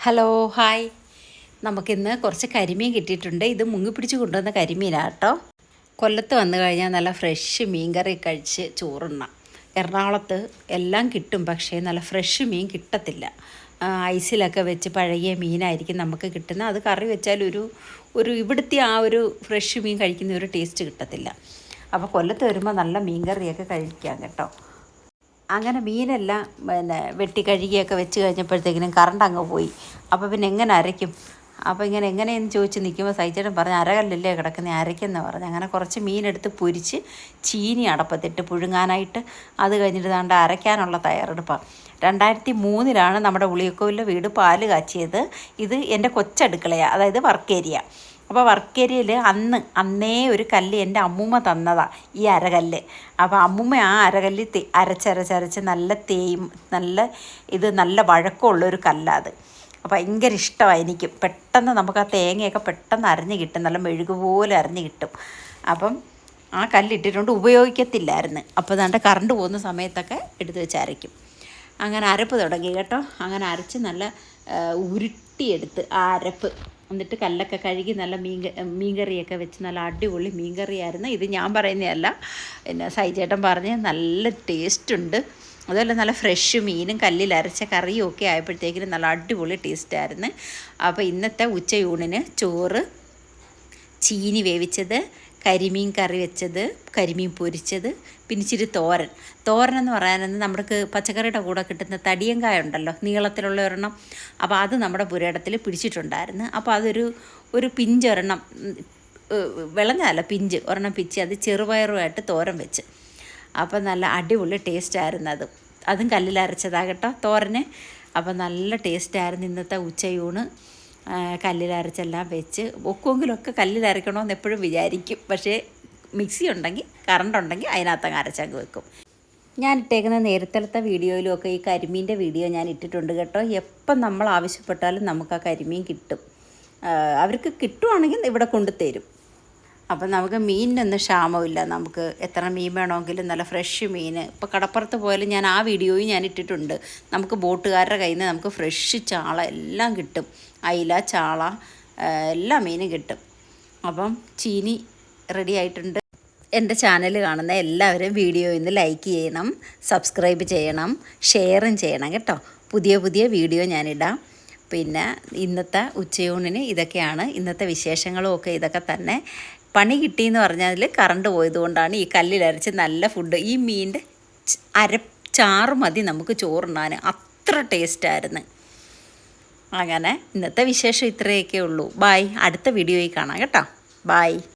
Hello hi. നമുക്കിന്ന് കുറച്ച് കരിമീൻ കിട്ടിയിട്ടുണ്ട്. ഇത് മുങ്ങിപ്പിടിച്ച് കൊണ്ടുവന്ന കരിമീനാണ് കേട്ടോ. കൊല്ലത്ത് വന്നു കഴിഞ്ഞാൽ നല്ല ഫ്രഷ് മീൻ കറി കഴിച്ച് ചോറുണ്ണാം. എറണാകുളത്ത് എല്ലാം കിട്ടും, പക്ഷേ നല്ല ഫ്രഷ് മീൻ കിട്ടത്തില്ല. ഐസിലൊക്കെ വെച്ച് പഴകിയ മീനായിരിക്കും നമുക്ക് കിട്ടുന്നത്. അത് കറി വെച്ചാൽ ഒരു ഇവിടുത്തെ ആ ഒരു ഫ്രഷ് മീൻ കഴിക്കുന്ന ഒരു ടേസ്റ്റ് കിട്ടത്തില്ല. അപ്പോൾ കൊല്ലത്ത് വരുമ്പോൾ നല്ല മീൻ കറിയൊക്കെ കഴിക്കാം കേട്ടോ. അങ്ങനെ മീനെല്ലാം വെട്ടി കഴുകിയൊക്കെ വെച്ച് കഴിഞ്ഞപ്പോഴത്തേക്കിനും കറണ്ട് അങ്ങ് പോയി. അപ്പോൾ പിന്നെ എങ്ങനെ അരയ്ക്കും? അപ്പോൾ എങ്ങനെയെന്ന് ചോദിച്ച് നിൽക്കുമ്പോൾ സൈച്ചേട്ടൻ പറഞ്ഞ് അരകല്ലല്ലേ കിടക്കുന്നത്, അരയ്ക്കെന്ന് പറഞ്ഞ് അങ്ങനെ കുറച്ച് മീനെടുത്ത് പൊരിച്ച് ചീനി അടപ്പത്തിട്ട് പുഴുങ്ങാനായിട്ട്, അത് കഴിഞ്ഞിട്ട് ദാണ്ട് അരയ്ക്കാനുള്ള തയ്യാറെടുപ്പാണ്. 2003 നമ്മുടെ ഉളിയക്കോവിലെ വീട് പാല് കാച്ചിയത്. ഇത് എൻ്റെ കൊച്ചടുക്കളയാണ്, അതായത് വർക്ക് ഏരിയ. അപ്പോൾ വർക്ക് ഏരിയയിൽ അന്നേ ഒരു കല്ല് എൻ്റെ അമ്മൂമ്മ തന്നതാണ്, ഈ അരകല്ല്. അപ്പോൾ അമ്മൂമ്മ ആ അരകല്ല് അരച്ചരച്ചരച്ച് നല്ല തേയും നല്ല വഴക്കമുള്ളൊരു കല്ലാണ് അത്. അപ്പോൾ ഭയങ്കര ഇഷ്ടമാണ് എനിക്ക്. പെട്ടെന്ന് നമുക്ക് ആ തേങ്ങയൊക്കെ പെട്ടെന്ന് അരഞ്ഞ് കിട്ടും, നല്ല മെഴുകുപോലെ അരഞ്ഞ് കിട്ടും. അപ്പം ആ കല്ലിട്ടിട്ടുണ്ട്, ഉപയോഗിക്കത്തില്ലായിരുന്നു. അപ്പോൾ ദാണ്ട് കറണ്ട് പോകുന്ന സമയത്തൊക്കെ എടുത്ത് വെച്ച് അരയ്ക്കും. അങ്ങനെ അരപ്പ് തുടങ്ങി കേട്ടോ. അങ്ങനെ അരച്ച് നല്ല ഉരുട്ടിയെടുത്ത് ആ അരപ്പ്, എന്നിട്ട് കല്ലൊക്കെ കഴുകി നല്ല മീൻകറിയൊക്കെ വെച്ച് നല്ല അടിപൊളി മീൻകറിയായിരുന്നു. ഇത് ഞാൻ പറയുന്നതല്ല, പിന്നെ സൈചേട്ടൻ പറഞ്ഞ് നല്ല ടേസ്റ്റുണ്ട്. അതുപോലെ നല്ല ഫ്രഷ് മീനും കല്ലിൽ അരച്ച കറിയും ഒക്കെ ആയപ്പോഴത്തേക്കിനും നല്ല അടിപൊളി ടേസ്റ്റായിരുന്നു. അപ്പോൾ ഇന്നത്തെ ഉച്ചയൂണിന് ചോറ്, ചീനി വേവിച്ചത്, കരിമീൻ കറി വെച്ചത്, കരിമീൻ പൊരിച്ചത്, പിന്നെ ഇച്ചിരി തോരൻ എന്ന് പറയാനെന്ന് നമുക്ക് പച്ചക്കറിയുടെ കൂടെ കിട്ടുന്ന തടിയങ്കായ ഉണ്ടല്ലോ, നീളത്തിലുള്ള ഒരെണ്ണം. അപ്പോൾ അത് നമ്മുടെ പുരയിടത്തിൽ പിടിച്ചിട്ടുണ്ടായിരുന്നു. അപ്പോൾ ഒരു പിഞ്ചൊരെണ്ണം, വിളഞ്ഞല്ല പിഞ്ച് ഒരെണ്ണം പിച്ച് അത് ചെറുപയറുമായിട്ട് തോരൻ വെച്ച്. അപ്പോൾ നല്ല അടിപൊളി ടേസ്റ്റായിരുന്നു. അതും കല്ലിലരച്ചതാകട്ടോ തോരന്. അപ്പോൾ നല്ല ടേസ്റ്റായിരുന്നു ഇന്നത്തെ ഉച്ചയൂണ്. കല്ലിലരച്ചെല്ലാം വെച്ച് ഒക്കുമെങ്കിലൊക്കെ കല്ലിലരയ്ക്കണമെന്ന് എപ്പോഴും വിചാരിക്കും. പക്ഷേ മിക്സി ഉണ്ടെങ്കിൽ, കറണ്ട് ഉണ്ടെങ്കിൽ അതിനകത്തങ്ങ് അരച്ചങ്ങ് വെക്കും. ഞാൻ ഇട്ടേക്കുന്ന നേരത്തെ വീഡിയോയിലുമൊക്കെ ഈ കരിമീൻ്റെ വീഡിയോ ഞാൻ ഇട്ടിട്ടുണ്ട് കേട്ടോ. എപ്പം നമ്മൾ ആവശ്യപ്പെട്ടാലും നമുക്ക് ആ കരിമീൻ കിട്ടും. അവർക്ക് കിട്ടുവാണെങ്കിൽ ഇവിടെ കൊണ്ടുതരും. അപ്പം നമുക്ക് മീനിനൊന്നും ക്ഷാമമില്ല. നമുക്ക് എത്ര മീൻ വേണമെങ്കിലും നല്ല ഫ്രഷ് മീൻ. ഇപ്പോൾ കടപ്പുറത്ത് പോയാലും ഞാൻ ആ വീഡിയോയും ഞാൻ ഇട്ടിട്ടുണ്ട്. നമുക്ക് ബോട്ടുകാരുടെ കയ്യിൽ നിന്ന് നമുക്ക് ഫ്രഷ് ചാള എല്ലാം കിട്ടും. അയില, ചാള, എല്ലാ മീനും കിട്ടും. അപ്പം ചീനി റെഡി ആയിട്ടുണ്ട്. എൻ്റെ ചാനൽ കാണുന്ന എല്ലാവരും വീഡിയോയിൽ നിന്ന് ലൈക്ക് ചെയ്യണം, സബ്സ്ക്രൈബ് ചെയ്യണം, ഷെയറും ചെയ്യണം കേട്ടോ. പുതിയ വീഡിയോ ഞാനിടാം. പിന്നെ ഇന്നത്തെ ഉച്ചയൂണിന് ഇതൊക്കെയാണ്. ഇന്നത്തെ വിശേഷങ്ങളും ഒക്കെ ഇതൊക്കെ തന്നെ. പണി കിട്ടിയെന്ന് പറഞ്ഞാൽ കറണ്ട് പോയതുകൊണ്ടാണ് ഈ കല്ലിലരച്ച് നല്ല ഫുഡ്. ഈ മീനിൻ്റെ ചാറ് മതി നമുക്ക് ചോറുണ്ണാൻ, അത്ര ടേസ്റ്റായിരുന്നു. അങ്ങനെ ഇന്നത്തെ വിശേഷം ഇത്രയൊക്കെ ഉള്ളൂ. ബായ്. അടുത്ത വീഡിയോയിൽ കാണാം കേട്ടോ. ബായ്.